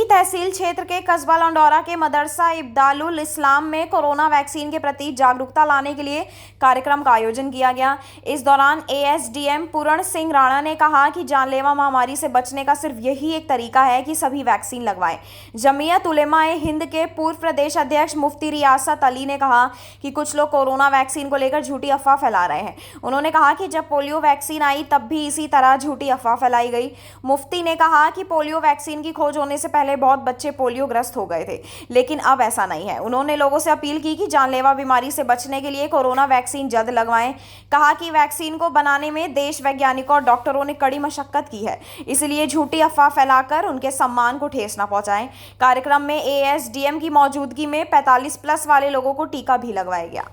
टिहरी तहसील क्षेत्र के कस्बा लंडौरा के मदरसा इब्दालुल इस्लाम में कोरोना वैक्सीन के प्रति जागरूकता लाने के लिए कार्यक्रम का आयोजन किया गया। इस दौरान एएसडीएम पूर्ण सिंह राणा ने कहा कि जानलेवा महामारी से बचने का सिर्फ यही एक तरीका है कि सभी वैक्सीन लगवाएं। जमीयत उलेमा ए हिंद के पूर्व प्रदेश अध्यक्ष मुफ्ती रियासत अली ने कहा कि कुछ लोग कोरोना वैक्सीन को लेकर झूठी अफवाह फैला रहे हैं। उन्होंने कहा कि जब पोलियो वैक्सीन आई तब भी इसी तरह झूठी अफवाह फैलाई गई। मुफ्ती ने कहा कि पोलियो वैक्सीन की खोज होने से पहले बहुत बच्चे पोलियो ग्रस्त हो गए थे, लेकिन अब ऐसा नहीं है। उन्होंने लोगों से अपील की कि जानलेवा बीमारी से बचने के लिए कोरोना वैक्सीन जल्द लगवाएं। कहा कि वैक्सीन को बनाने में देश वैज्ञानिकों और डॉक्टरों ने कड़ी मशक्कत की है, इसलिए झूठी अफवाह फैलाकर उनके सम्मान को ठेस न पहुंचाएं। कार्यक्रम में एएसडीएम की मौजूदगी में 45 प्लस वाले लोगों को टीका भी लगवाया गया।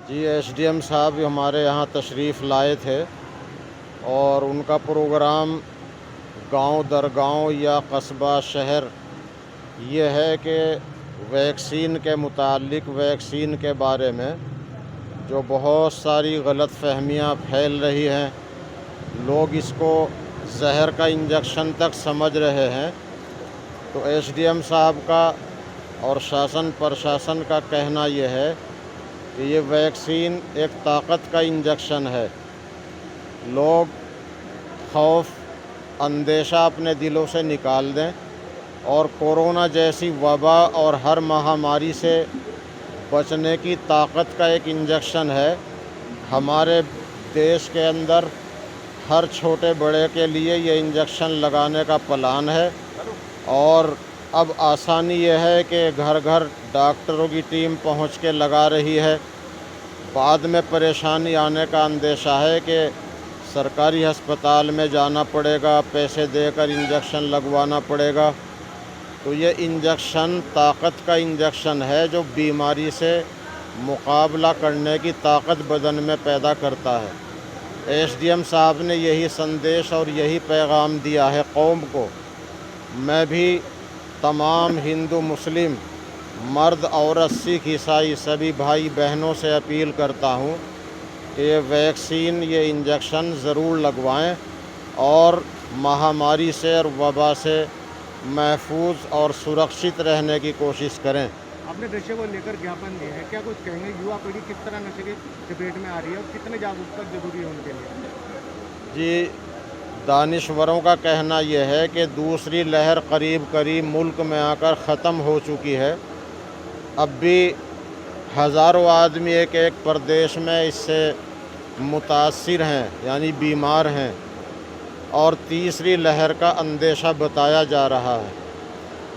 जी, एसडीएम साहब हमारे यहाँ तशरीफ़ लाए थे और उनका प्रोग्राम गांव दर गांव या कस्बा शहर ये है कि वैक्सीन के मुतालिक, वैक्सीन के बारे में जो बहुत सारी गलत फहमियाँ फैल रही हैं, लोग इसको जहर का इंजेक्शन तक समझ रहे हैं। तो एसडीएम साहब का और शासन प्रशासन का कहना ये है कि ये वैक्सीन एक ताकत का इंजेक्शन है। लोग खौफ, अंदेशा अपने दिलों से निकाल दें और कोरोना जैसी वबा और हर महामारी से बचने की ताकत का एक इंजेक्शन है। हमारे देश के अंदर हर छोटे बड़े के लिए ये इंजेक्शन लगाने का प्लान है और अब आसानी यह है कि घर घर डॉक्टरों की टीम पहुंच के लगा रही है। बाद में परेशानी आने का अंदेशा है कि सरकारी अस्पताल में जाना पड़ेगा, पैसे देकर इंजेक्शन लगवाना पड़ेगा। तो ये इंजेक्शन ताकत का इंजेक्शन है जो बीमारी से मुकाबला करने की ताकत बदन में पैदा करता है। एसडीएम साहब ने यही संदेश और यही पैगाम दिया है कौम को। मैं भी तमाम हिंदू मुस्लिम, मर्द औरत, सिख ईसाई सभी भाई बहनों से अपील करता हूँ कि ये वैक्सीन, ये इंजेक्शन ज़रूर लगवाएं और महामारी से और वबा से महफूज और सुरक्षित रहने की कोशिश करें। आपने नशे को लेकर ज्ञापन दिया है, क्या कुछ कहेंगे? युवा पीढ़ी किस तरह नशे की चपेट में आ रही है और कितने जागरूकता जरूरी है उनके लिए? जी, दानिश्वरों का कहना यह है कि दूसरी लहर करीब करीब मुल्क में आकर ख़त्म हो चुकी है। अब भी हज़ारों आदमी एक एक प्रदेश में इससे मुतासिर हैं, यानी बीमार हैं, और तीसरी लहर का अंदेशा बताया जा रहा है।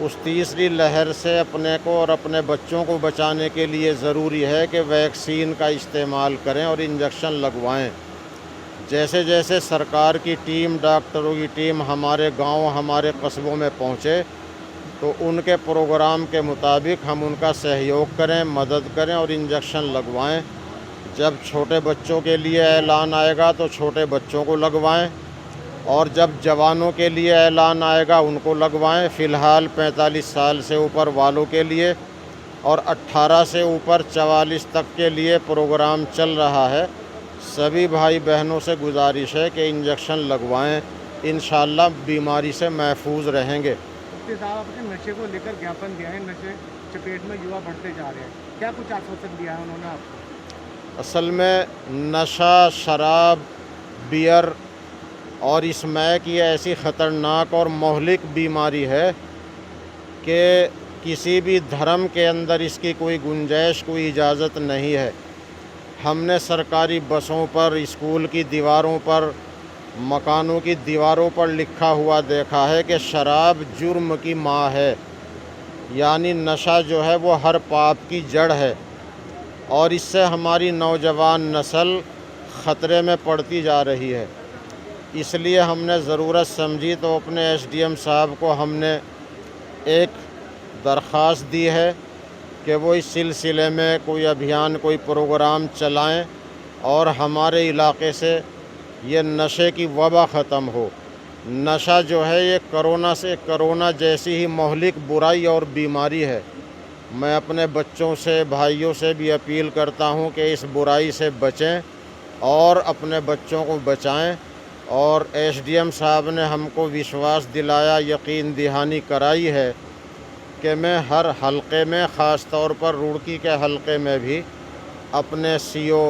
उस तीसरी लहर से अपने को और अपने बच्चों को बचाने के लिए ज़रूरी है कि वैक्सीन का इस्तेमाल करें और इंजेक्शन लगवाएं। जैसे जैसे सरकार की टीम, डॉक्टरों की टीम हमारे गांव, हमारे कस्बों में पहुंचे तो उनके प्रोग्राम के मुताबिक हम उनका सहयोग करें, मदद करें और इंजेक्शन लगवाएं। जब छोटे बच्चों के लिए ऐलान आएगा तो छोटे बच्चों को लगवाएं और जब जवानों के लिए ऐलान आएगा उनको लगवाएं। फ़िलहाल 45 साल से ऊपर वालों के लिए और 18 से ऊपर 44 तक के लिए प्रोग्राम चल रहा है। सभी भाई बहनों से गुजारिश है कि इंजेक्शन लगवाएं, इंशाअल्लाह बीमारी से महफूज रहेंगे। मुफ्ती साहब, आपने नशे को लेकर ज्ञापन दिया है, नशे चपेट में युवा बढ़ते जा रहे हैं, क्या कुछ आश्वासन दिया है उन्होंने आपको? असल में नशा, शराब, बियर और स्मैक ये ऐसी ख़तरनाक और मोहलिक बीमारी है कि किसी भी धर्म के अंदर इसकी कोई गुंजाइश, कोई इजाज़त नहीं है। हमने सरकारी बसों पर, स्कूल की दीवारों पर, मकानों की दीवारों पर लिखा हुआ देखा है कि शराब जुर्म की माँ है, यानी नशा जो है वो हर पाप की जड़ है और इससे हमारी नौजवान नस्ल ख़तरे में पड़ती जा रही है। इसलिए हमने ज़रूरत समझी तो अपने एसडीएम साहब को हमने एक दरख्वास्त दी है कि वो इस सिलसिले में कोई अभियान, कोई प्रोग्राम चलाएं और हमारे इलाके से ये नशे की वबा ख़त्म हो। नशा जो है ये कोरोना जैसी ही मोहलिक बुराई और बीमारी है। मैं अपने बच्चों से, भाइयों से भी अपील करता हूँ कि इस बुराई से बचें और अपने बच्चों को बचाएं। और एसडीएम साहब ने हमको विश्वास दिलाया, यकीन दहानी कराई है कि मैं हर हलके में, ख़ास तौर पर रुड़की के हलके में भी अपने सीओ,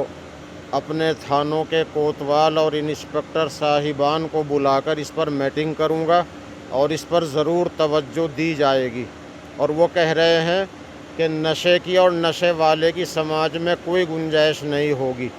अपने थानों के कोतवाल और इंस्पेक्टर साहिबान को बुलाकर इस पर मीटिंग करूंगा और इस पर ज़रूर तवज्जो दी जाएगी। और वो कह रहे हैं कि नशे की और नशे वाले की समाज में कोई गुंजाइश नहीं होगी।